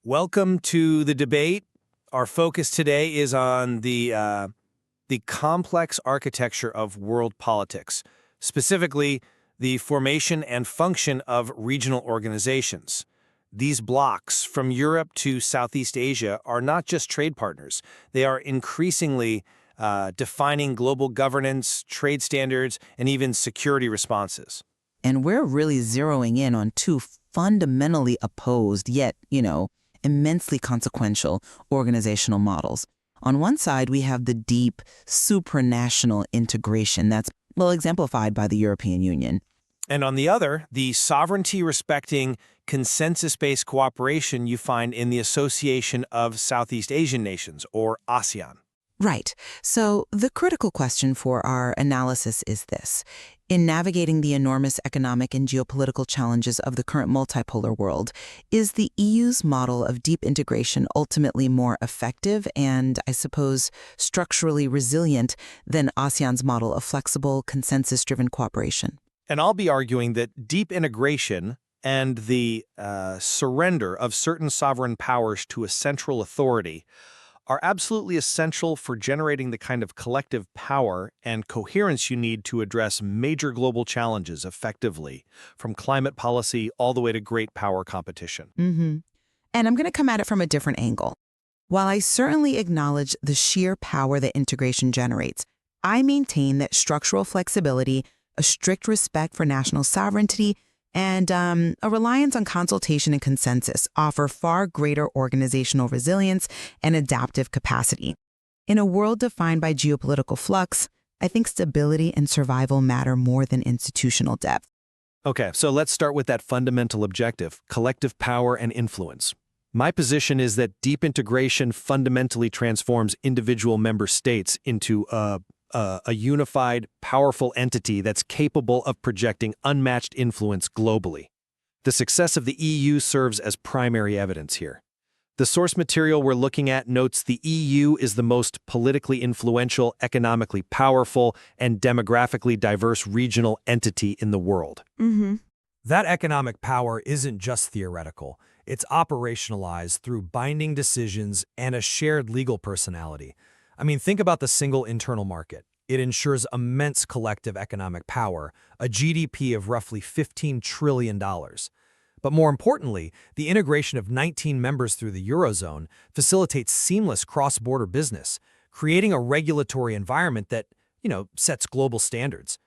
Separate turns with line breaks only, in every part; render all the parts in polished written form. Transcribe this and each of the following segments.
Welcome to the debate. Our focus today is on the complex architecture of world politics, specifically the formation and function of regional organizations. These blocs, from Europe to Southeast Asia, are not just trade partners. They are increasingly defining global governance, trade standards, and even security responses.
And we're really zeroing in on two fundamentally opposed, yet, immensely consequential organizational models. On one side, we have the deep supranational integration that's, well, exemplified by the European Union.
And on the other, the sovereignty-respecting, consensus-based cooperation you find in the Association of Southeast Asian Nations, or ASEAN.
Right. So the critical question for our analysis is this. In navigating the enormous economic and geopolitical challenges of the current multipolar world, is the EU's model of deep integration ultimately more effective and, I suppose, structurally resilient than ASEAN's model of flexible, consensus-driven cooperation?
And I'll be arguing that deep integration and the surrender of certain sovereign powers to a central authority are absolutely essential for generating the kind of collective power and coherence you need to address major global challenges effectively, from climate policy all the way to great power competition.
And I'm going to come at it from a different angle. While I certainly acknowledge the sheer power that integration generates, I maintain that structural flexibility, a strict respect for national sovereignty, and a reliance on consultation and consensus offer far greater organizational resilience and adaptive capacity. In a world defined by geopolitical flux, I think stability and survival matter more than institutional depth.
Okay, so let's start with that fundamental objective, collective power and influence. My position is that deep integration fundamentally transforms individual member states into a unified, powerful entity that's capable of projecting unmatched influence globally. The success of the EU serves as primary evidence here. The source material we're looking at notes the EU is the most politically influential, economically powerful, and demographically diverse regional entity in the world.
That economic power isn't just theoretical. It's operationalized through binding decisions and a shared legal personality. I mean, think about the single internal market. It ensures immense collective economic power, a GDP of roughly $15 trillion. But more importantly, the integration of 19 members through the Eurozone facilitates seamless cross-border business, creating a regulatory environment that, sets global standards.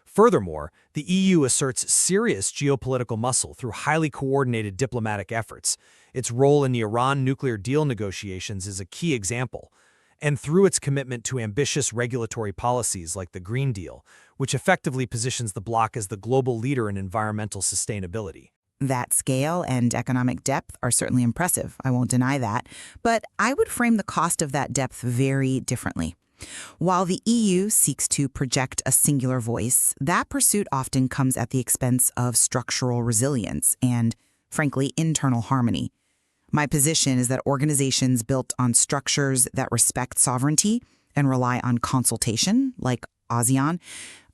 Furthermore, the EU asserts serious geopolitical muscle through highly coordinated diplomatic efforts. Its role in the Iran nuclear deal negotiations is a key example. And through its commitment to ambitious regulatory policies like the Green Deal, which effectively positions the bloc as the global leader in environmental sustainability.
That scale and economic depth are certainly impressive, I won't deny that, but I would frame the cost of that depth very differently. While the EU seeks to project a singular voice, that pursuit often comes at the expense of structural resilience and, frankly, internal harmony. My position is that organizations built on structures that respect sovereignty and rely on consultation, like ASEAN,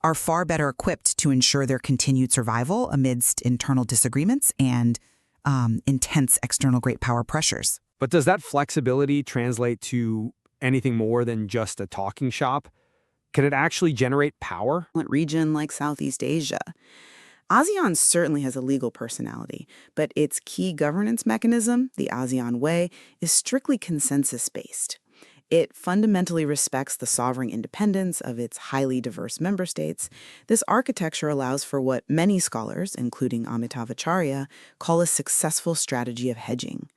are far better equipped to ensure their continued survival amidst internal disagreements and intense external great power pressures.
But does that flexibility translate to anything more than just a talking shop? Can it actually generate power?
A region like Southeast Asia. ASEAN certainly has a legal personality, but its key governance mechanism, the ASEAN Way, is strictly consensus-based. It fundamentally respects the sovereign independence of its highly diverse member states. This architecture allows for what many scholars, including Amitav Acharya, call a successful strategy of hedging.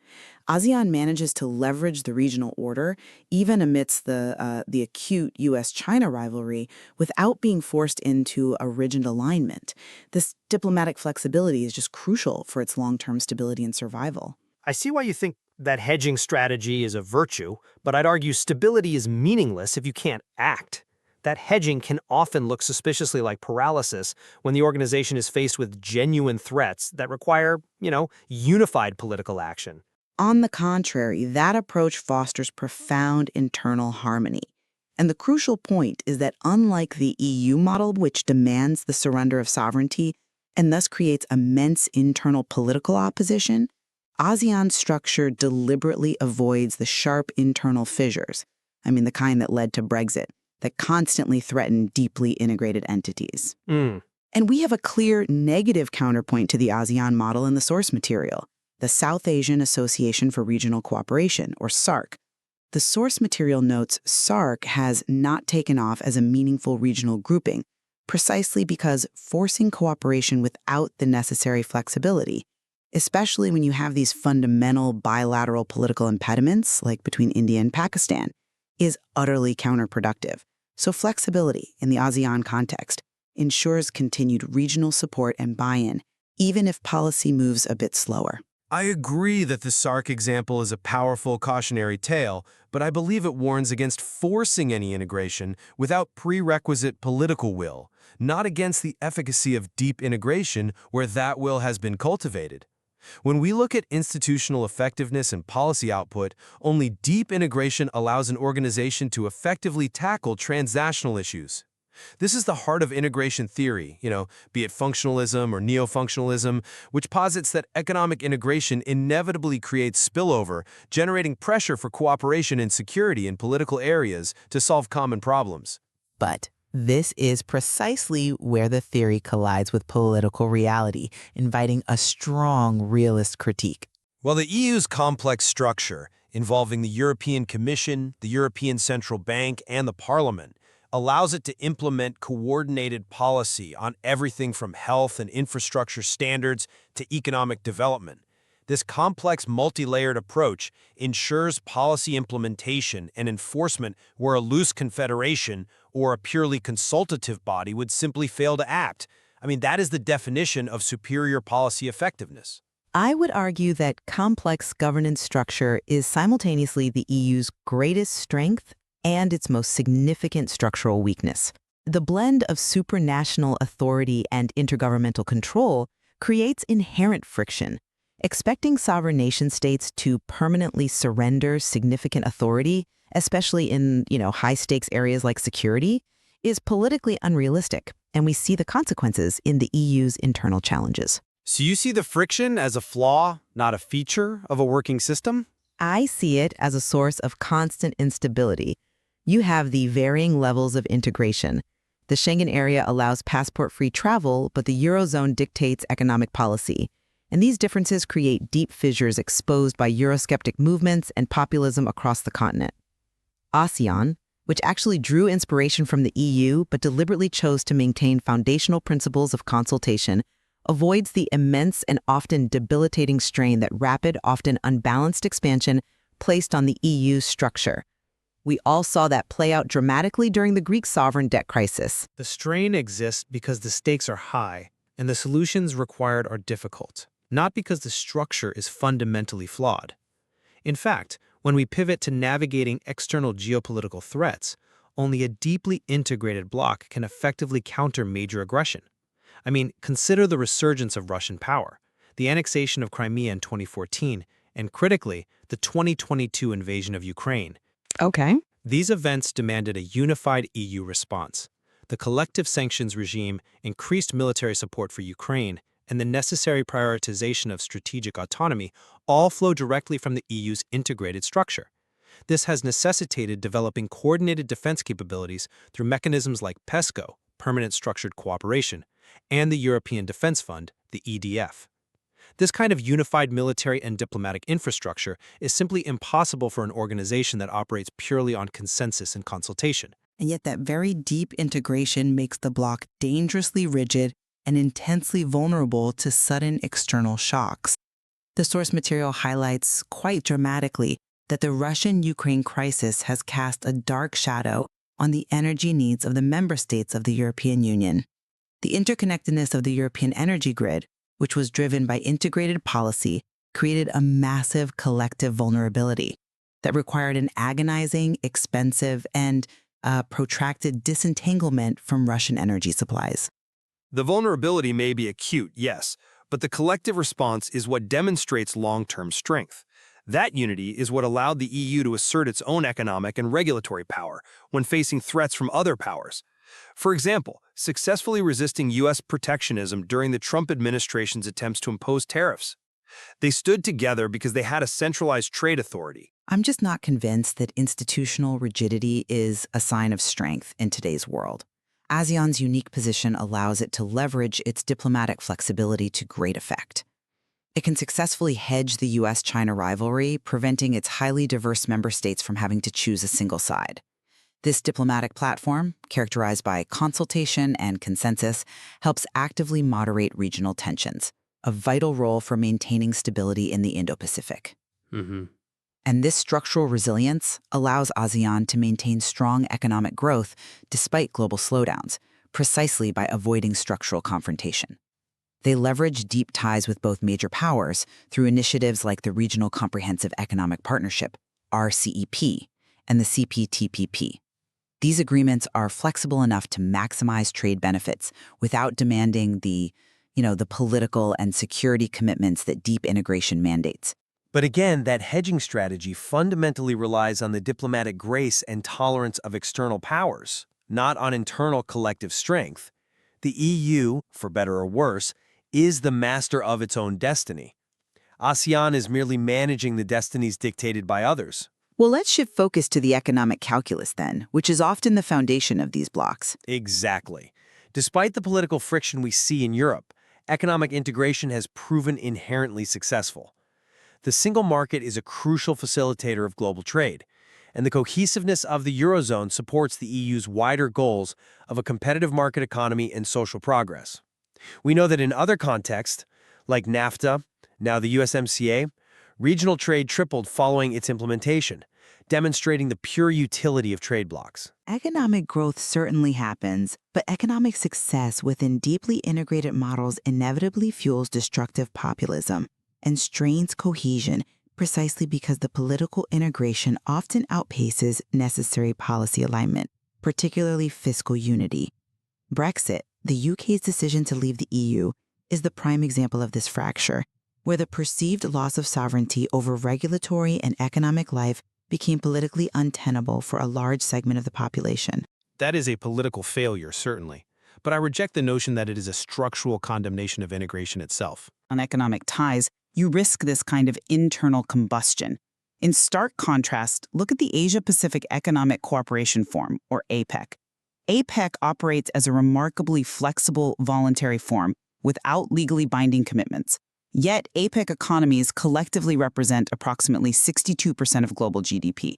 ASEAN manages to leverage the regional order, even amidst the acute U.S.-China rivalry, without being forced into a rigid alignment. This diplomatic flexibility is just crucial for its long-term stability and survival.
I see why you think that hedging strategy is a virtue, but I'd argue stability is meaningless if you can't act. That hedging can often look suspiciously like paralysis when the organization is faced with genuine threats that require, unified political action.
On the contrary, that approach fosters profound internal harmony. And the crucial point is that unlike the EU model, which demands the surrender of sovereignty and thus creates immense internal political opposition, ASEAN's structure deliberately avoids the sharp internal fissures, the kind that led to Brexit, that constantly threaten deeply integrated entities. And we have a clear negative counterpoint to the ASEAN model in the source material, the South Asian Association for Regional Cooperation, or SARC. The source material notes SARC has not taken off as a meaningful regional grouping, precisely because forcing cooperation without the necessary flexibility, especially when you have these fundamental bilateral political impediments, like between India and Pakistan, is utterly counterproductive. So flexibility in the ASEAN context ensures continued regional support and buy-in, even if policy moves a bit slower.
I agree that the SARC example is a powerful cautionary tale, but I believe it warns against forcing any integration without prerequisite political will, not against the efficacy of deep integration where that will has been cultivated. When we look at institutional effectiveness and policy output, only deep integration allows an organization to effectively tackle transnational issues. This is the heart of integration theory, be it functionalism or neo-functionalism, which posits that economic integration inevitably creates spillover, generating pressure for cooperation and security in political areas to solve common problems.
But this is precisely where the theory collides with political reality, inviting a strong realist critique.
Well, the EU's complex structure, involving the European Commission, the European Central Bank, and the Parliament, allows it to implement coordinated policy on everything from health and infrastructure standards to economic development. This complex, multi-layered approach ensures policy implementation and enforcement where a loose confederation or a purely consultative body would simply fail to act. That is the definition of superior policy effectiveness.
I would argue that complex governance structure is simultaneously the EU's greatest strength and its most significant structural weakness. The blend of supranational authority and intergovernmental control creates inherent friction. Expecting sovereign nation-states to permanently surrender significant authority, especially in, high-stakes areas like security, is politically unrealistic, and we see the consequences in the EU's internal challenges.
So you see the friction as a flaw, not a feature of a working system?
I see it as a source of constant instability. You have the varying levels of integration. The Schengen area allows passport-free travel, but the Eurozone dictates economic policy. And these differences create deep fissures exposed by Eurosceptic movements and populism across the continent. ASEAN, which actually drew inspiration from the EU but deliberately chose to maintain foundational principles of consultation, avoids the immense and often debilitating strain that rapid, often unbalanced expansion placed on the EU's structure. We all saw that play out dramatically during the Greek sovereign debt crisis.
The strain exists because the stakes are high and the solutions required are difficult, not because the structure is fundamentally flawed. In fact, when we pivot to navigating external geopolitical threats, only a deeply integrated bloc can effectively counter major aggression. Consider the resurgence of Russian power, the annexation of Crimea in 2014, and critically, the 2022 invasion of Ukraine.
Okay.
These events demanded a unified EU response. The collective sanctions regime, increased military support for Ukraine, and the necessary prioritization of strategic autonomy all flow directly from the EU's integrated structure. This has necessitated developing coordinated defense capabilities through mechanisms like PESCO, Permanent Structured Cooperation, and the European Defense Fund, the EDF. This kind of unified military and diplomatic infrastructure is simply impossible for an organization that operates purely on consensus and consultation.
And yet that very deep integration makes the bloc dangerously rigid and intensely vulnerable to sudden external shocks. The source material highlights quite dramatically that the Russian-Ukraine crisis has cast a dark shadow on the energy needs of the member states of the European Union. The interconnectedness of the European energy grid, which was driven by integrated policy, created a massive collective vulnerability that required an agonizing, expensive, and protracted disentanglement from Russian energy supplies.
The vulnerability may be acute, yes, but the collective response is what demonstrates long-term strength. That unity is what allowed the EU to assert its own economic and regulatory power when facing threats from other powers. For example, successfully resisting U.S. protectionism during the Trump administration's attempts to impose tariffs. They stood together because they had a centralized trade authority.
I'm just not convinced that institutional rigidity is a sign of strength in today's world. ASEAN's unique position allows it to leverage its diplomatic flexibility to great effect. It can successfully hedge the US-China rivalry, preventing its highly diverse member states from having to choose a single side. This diplomatic platform, characterized by consultation and consensus, helps actively moderate regional tensions, a vital role for maintaining stability in the Indo-Pacific. And this structural resilience allows ASEAN to maintain strong economic growth despite global slowdowns, precisely by avoiding structural confrontation. They leverage deep ties with both major powers through initiatives like the Regional Comprehensive Economic Partnership, RCEP, and the CPTPP. These agreements are flexible enough to maximize trade benefits without demanding the political and security commitments that deep integration mandates.
But again, that hedging strategy fundamentally relies on the diplomatic grace and tolerance of external powers, not on internal collective strength. The EU, for better or worse, is the master of its own destiny. ASEAN is merely managing the destinies dictated by others.
Well, let's shift focus to the economic calculus then, which is often the foundation of these blocs.
Exactly. Despite the political friction we see in Europe, economic integration has proven inherently successful. The single market is a crucial facilitator of global trade, and the cohesiveness of the Eurozone supports the EU's wider goals of a competitive market economy and social progress. We know that in other contexts, like NAFTA, now the USMCA, regional trade tripled following its implementation, demonstrating the pure utility of trade blocs.
Economic growth certainly happens, but economic success within deeply integrated models inevitably fuels destructive populism and strains cohesion precisely because the political integration often outpaces necessary policy alignment, particularly fiscal unity. Brexit, the UK's decision to leave the EU, is the prime example of this fracture, where the perceived loss of sovereignty over regulatory and economic life became politically untenable for a large segment of the population.
That is a political failure, certainly, but I reject the notion that it is a structural condemnation of integration itself.
On economic ties, you risk this kind of internal combustion. In stark contrast, look at the Asia-Pacific Economic Cooperation Forum, or APEC. APEC operates as a remarkably flexible voluntary forum without legally binding commitments. Yet, APEC economies collectively represent approximately 62% of global GDP.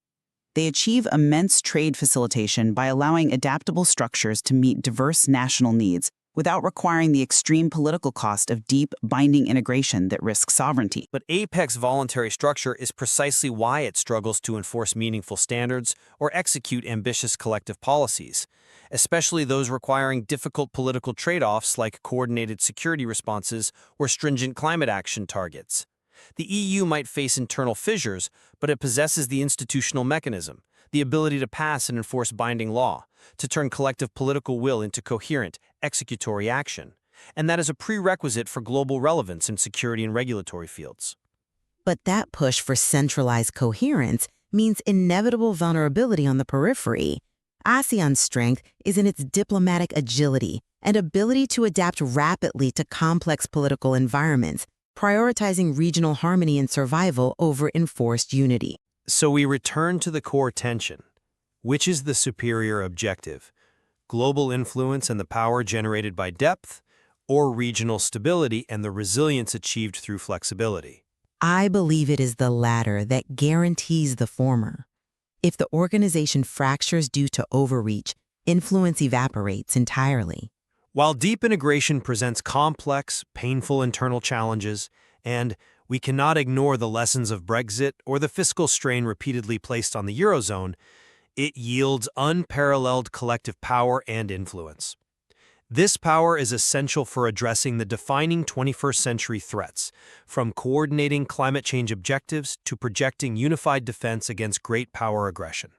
They achieve immense trade facilitation by allowing adaptable structures to meet diverse national needs without requiring the extreme political cost of deep, binding integration that risks sovereignty.
But APEC's voluntary structure is precisely why it struggles to enforce meaningful standards or execute ambitious collective policies, especially those requiring difficult political trade-offs like coordinated security responses or stringent climate action targets. The EU might face internal fissures, but it possesses the institutional mechanism, the ability to pass and enforce binding law, to turn collective political will into coherent, executory action. And that is a prerequisite for global relevance in security and regulatory fields.
But that push for centralized coherence means inevitable vulnerability on the periphery. ASEAN's strength is in its diplomatic agility and ability to adapt rapidly to complex political environments, prioritizing regional harmony and survival over enforced unity.
So we return to the core tension. Which is the superior objective? Global influence and the power generated by depth, or regional stability and the resilience achieved through flexibility?
I believe it is the latter that guarantees the former. If the organization fractures due to overreach, influence evaporates entirely.
While deep integration presents complex, painful internal challenges, and we cannot ignore the lessons of Brexit or the fiscal strain repeatedly placed on the Eurozone, it yields unparalleled collective power and influence. This power is essential for addressing the defining 21st century threats, from coordinating climate change objectives to projecting unified defense against great power aggression.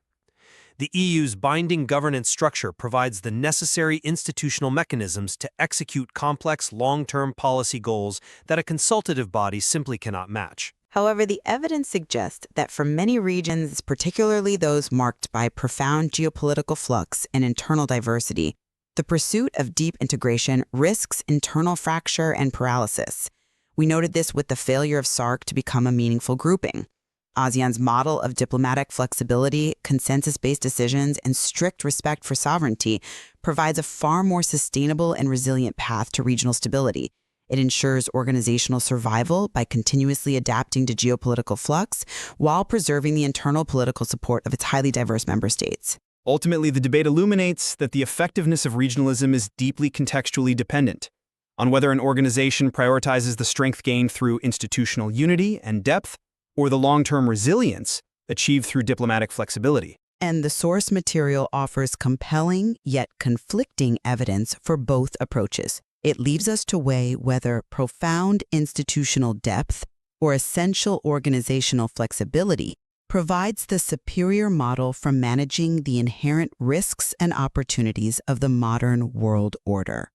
The EU's binding governance structure provides the necessary institutional mechanisms to execute complex long-term policy goals that a consultative body simply cannot match.
However, the evidence suggests that for many regions, particularly those marked by profound geopolitical flux and internal diversity, the pursuit of deep integration risks internal fracture and paralysis. We noted this with the failure of SARC to become a meaningful grouping. ASEAN's model of diplomatic flexibility, consensus-based decisions, and strict respect for sovereignty provides a far more sustainable and resilient path to regional stability. It ensures organizational survival by continuously adapting to geopolitical flux while preserving the internal political support of its highly diverse member states.
Ultimately, the debate illuminates that the effectiveness of regionalism is deeply contextually dependent on whether an organization prioritizes the strength gained through institutional unity and depth or the long-term resilience achieved through diplomatic flexibility.
And the source material offers compelling yet conflicting evidence for both approaches. It leaves us to weigh whether profound institutional depth or essential organizational flexibility provides the superior model for managing the inherent risks and opportunities of the modern world order.